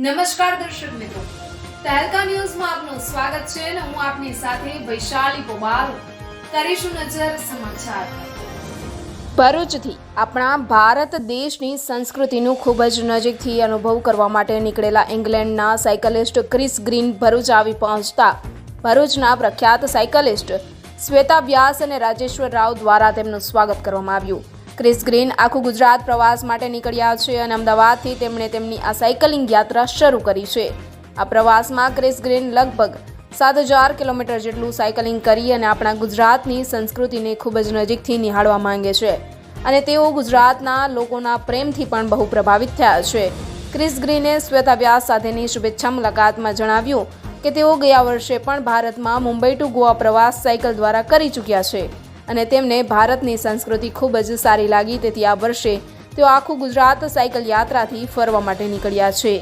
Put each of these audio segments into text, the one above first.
નમસ્કાર દર્શક મિત્રો, તહેલકા ન્યૂઝમાં આપનું સ્વાગત છે અને હું આપની સાથે વૈશાલી પોબાલ. કરીશું નજર સમાચાર. ભરૂચથી આપણા ભારત દેશની સંસ્કૃતિનું ખૂબ જ નજીકથી અનુભવ કરવા માટે નીકળેલા ઇંગ્લેન્ડના સાયકલિસ્ટ ક્રિસ ગ્રીન ભરૂચ આવી પહોંચતા ભરૂચના પ્રખ્યાત સાયકલિસ્ટ શ્વેતા વ્યાસ અને રાજેશ્વર રાવ દ્વારા તેમનું સ્વાગત કરવામાં આવ્યું. ક્રિસ ગ્રીન આખું ગુજરાત પ્રવાસ માટે નીકળ્યા છે અને અમદાવાદથી તેમણે તેમની આ સાયકલિંગ યાત્રા શરૂ કરી છે. આ પ્રવાસમાં ક્રિસ ગ્રીન લગભગ 7,000 કિલોમીટર જેટલું સાયકલિંગ કરી અને આપણા ગુજરાતની સંસ્કૃતિને ખૂબ જ નજીકથી નિહાળવા માંગે છે અને તેઓ ગુજરાતના લોકોના પ્રેમથી પણ બહુ પ્રભાવિત થયા છે. ક્રિસ ગ્રીને શ્વેતા વ્યાસ સાથેની શુભેચ્છા મુલાકાતમાં જણાવ્યું કે તેઓ ગયા વર્ષે પણ ભારતમાં મુંબઈ ટુ ગોવા પ્રવાસ સાયકલ દ્વારા કરી ચૂક્યા છે અને તેમને ભારતની સંસ્કૃતિ ખૂબ જ સારી લાગી, તેથી આ વર્ષે તેઓ આખું ગુજરાત સાયકલ યાત્રાથી ફરવા માટે નીકળ્યા છે.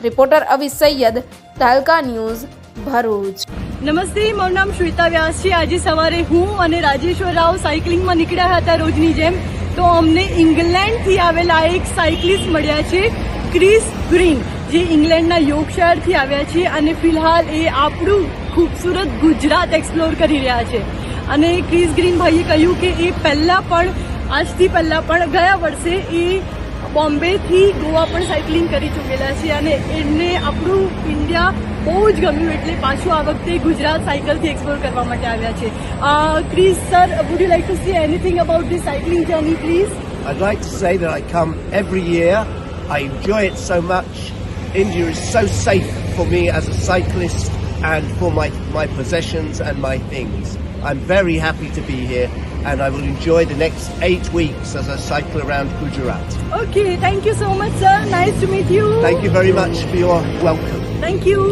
રિપોર્ટર અવી સૈયદ, તહેલકા ન્યૂઝ, ભરૂચ. નમસ્તે, મારું નામ શ્વેતા વ્યાસ છે. આજે સવારે હું અને રાજેશ્વર રાવ સાયકલિંગમાં નીકળ્યા હતા રોજની જેમ, તો અમને ઇંગ્લેન્ડથી આવેલા એક સાયકલિસ્ટ મળ્યા છે, ક્રિસ ગ્રીન, જે ઇંગ્લેન્ડના યોર્કશાયરથી આવ્યા છે અને ફિલહાલ એ આપણું ખૂબસૂરત ગુજરાત એક્સપ્લોર કરી રહ્યા છે. અને ક્રિસ ગ્રીન ભાઈએ કહ્યું કે એ આજથી પહેલાં પણ ગયા વર્ષે એ બોમ્બેથી ગોવા પણ સાયકલિંગ કરી ચૂકેલા છે અને એમને આપણું ઇન્ડિયા બહુ જ ગમ્યું, એટલે પાછું આ વખતે ગુજરાત સાયકલથી એક્સપ્લોર કરવા માટે આવ્યા છે. Chris sir, would you like to say anything about this cycling journey please? I'd like to say that I come every year. I enjoy it so much. India is so safe for me as a cyclist and for my possessions and my things. I'm very happy to be here and I will enjoy the next 8 weeks as I cycle around Gujarat. Okay, thank you so much, sir. Nice to meet you. Thank you very much for your welcome. Thank you.